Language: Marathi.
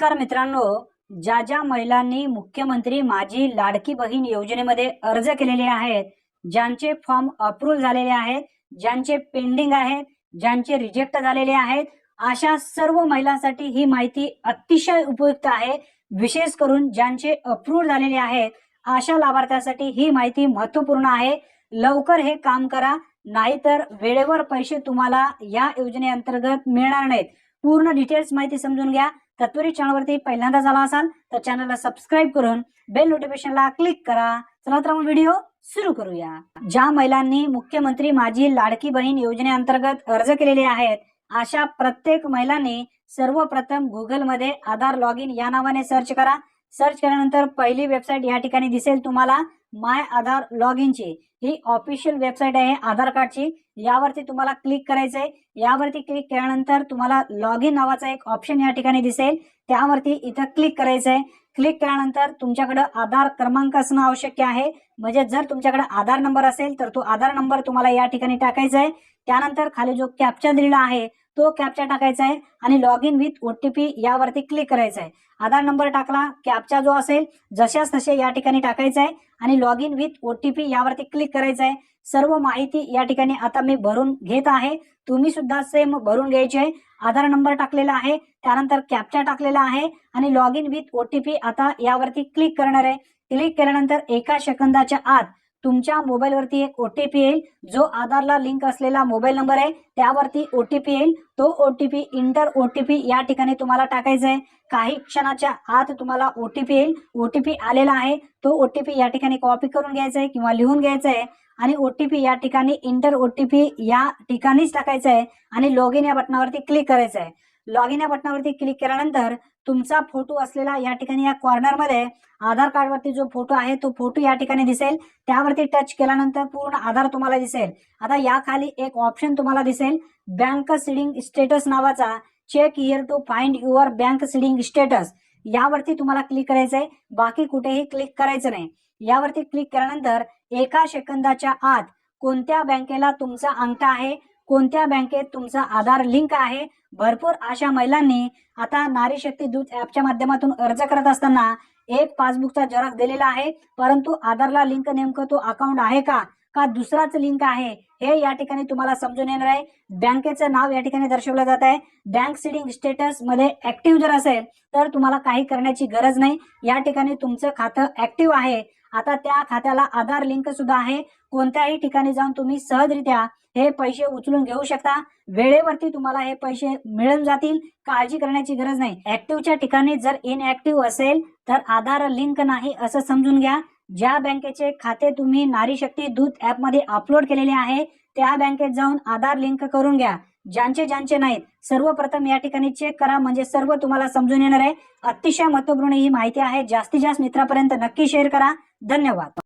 नमस्कार मित्रांनो, ज्या ज्या महिलांनी मुख्यमंत्री माझी लाडकी बहीण योजनेमध्ये अर्ज केलेले आहेत, ज्यांचे फॉर्म अप्रूव्ह झालेले आहेत, ज्यांचे पेंडिंग आहेत, ज्यांचे रिजेक्ट झालेले आहेत, अशा सर्व महिलांसाठी ही माहिती अतिशय उपयुक्त आहे। विशेष करून ज्यांचे अप्रूव्ह झालेले आहेत अशा लाभार्थ्यांसाठी ही माहिती महत्त्वपूर्ण आहे। लवकर हे काम करा, नाहीतर वेळेवर पैसे तुम्हाला या योजनेअंतर्गत मिळणार नाहीत। पूर्ण डिटेल्स माहिती समजून घ्या। तत्वरी चॅनलवरती पहिल्यांदा झाला असाल तर चॅनलला सबस्क्राइब करून बेल नोटिफिकेशनला क्लिक करा। चला तर मग व्हिडिओ सुरू करूया। ज्या महिलांनी मुख्यमंत्री माझी लाडकी बहीण योजनेअंतर्गत अर्ज केलेले आहेत अशा प्रत्येक महिलांनी सर्वप्रथम गुगल मध्ये आधार लॉग इन या नावाने सर्च करा। सर्च केल्यानंतर पहिली वेबसाईट या ठिकाणी दिसेल तुम्हाला माय आधार लॉग इन ची। ही ऑफिशियल वेबसाईट आहे आधार कार्डची। यावरती तुम्हाला क्लिक करायचंय। यावरती क्लिक केल्यानंतर तुम्हाला लॉग इन नावाचा एक ऑप्शन या ठिकाणी दिसेल, त्यावरती इथं क्लिक करायचंय। क्लिक केल्यानंतर तुमच्याकडे आधार क्रमांक असणं आवश्यक आहे। म्हणजे जर तुमच्याकडे आधार नंबर असेल तर तो आधार नंबर तुम्हाला या ठिकाणी टाकायचा आहे। त्यानंतर खाली जो कॅप्चा दिलेला आहे तो कॅप्चा टाकायचा आहे आणि लॉग इन विथ ओटीपी यावरती क्लिक करायचं आहे। आधार नंबर टाकला, कॅप्चा जो असेल जशाच तसे या ठिकाणी टाकायचा आहे आणि लॉग इन विथ ओटीपी यावरती क्लिक करायचं आहे। सर्व माहिती या ठिकाणी आता मी भरून घेत आहे, तुम्ही सुद्धा सेम भरून घ्यायची आहे। आधार नंबर टाकलेला आहे, त्यानंतर कॅप्चा टाकलेला आहे आणि लॉग इन विथ ओटीपी आता यावरती क्लिक करणार आहे। क्लिक केल्यानंतर एका सेकंदाच्या आत तुमच्या मोबाईलवरती एक ओटीपी येईल। जो आधारला लिंक असलेला मोबाईल नंबर आहे त्यावरती ओटीपी येईल। तो ओटीपी इंटर ओटीपी या ठिकाणी तुम्हाला टाकायचा आहे। काही क्षणाच्या आत तुम्हाला ओटीपी येईल। ओटीपी आलेला आहे तो ओटीपी या ठिकाणी कॉपी करून घ्यायचा आहे किंवा लिहून घ्यायचा आहे आणि ओटीपी या ठिकाणी इंटर ओटीपी या ठिकाणीच टाकायचा आहे आणि लॉग इन या बटनावरती क्लिक करायचं आहे। लॉग इन या बटनावरती क्लिक केल्यानंतर तुमचा फोटो असलेला या ठिकाणी या कॉर्नर मध्ये आधार कार्ड वरती जो फोटो आहे तो फोटो या ठिकाणी दिसेल। त्यावरती टच केल्यानंतर पूर्ण आधार तुम्हाला दिसेल। आता या खाली एक ऑप्शन तुम्हाला दिसेल बँक सीडिंग स्टेटस नावाचा, check here to find your bank seeding status. यावरती तुम्हाला क्लिक करायचं आहे, बाकी कुठेही क्लिक करायचं नाही। यावरती क्लिक केल्यानंतर एका सेकंदाच्या आत कोणत्या बँकेला तुमचा अंगठा आहे, कोणत्या बँकेत तुमचा आधार लिंक आहे। भरपूर अशा महिलांनी आता नारी शक्ती दूत ऍपच्या माध्यमातून अर्ज करत असताना एक पासबुकचा झेरॉक्स दिलेला आहे, परंतु आधारला लिंक नेमकं तो अकाउंट आहे का दुसराच लिंक आहे हे या ठिकाणी तुम्हाला समजून येणार आहे। बँकेचं नाव या ठिकाणी दर्शवलं जात आहे। बँक सीडिंग स्टेटस मध्ये ऍक्टिव्ह जर असेल तर तुम्हाला काही करण्याची गरज नाही। या ठिकाणी तुमचं खातं ऍक्टिव्ह आहे। आता त्या खात्याला आधार लिंक सुद्धा आहे। कोणत्याही ठिकाणी जाऊन तुम्ही सहजरित्या हे पैसे उचलून घेऊ शकता। वेळेवरती तुम्हाला हे पैसे मिळून जातील, काळजी करण्याची गरज नाही। ऍक्टिव्हच्या ठिकाणी जर इनऍक्टिव्ह असेल तर आधार लिंक नाही असं समजून घ्या। ज्या बँकेचे खाते तुम्ही नारी शक्ती दूत ऍप मध्ये अपलोड केलेले आहे त्या बँकेत जाऊन आधार लिंक करून घ्या। ज्यांचे नाहीत सर्वप्रथम या ठिकाणी चेक करा, म्हणजे सर्व तुम्हाला समजून येणार आहे। अतिशय महत्त्वपूर्ण ही माहिती आहे। जास्तीत जास्त मित्रांपर्यंत नक्की शेअर करा। धन्यवाद।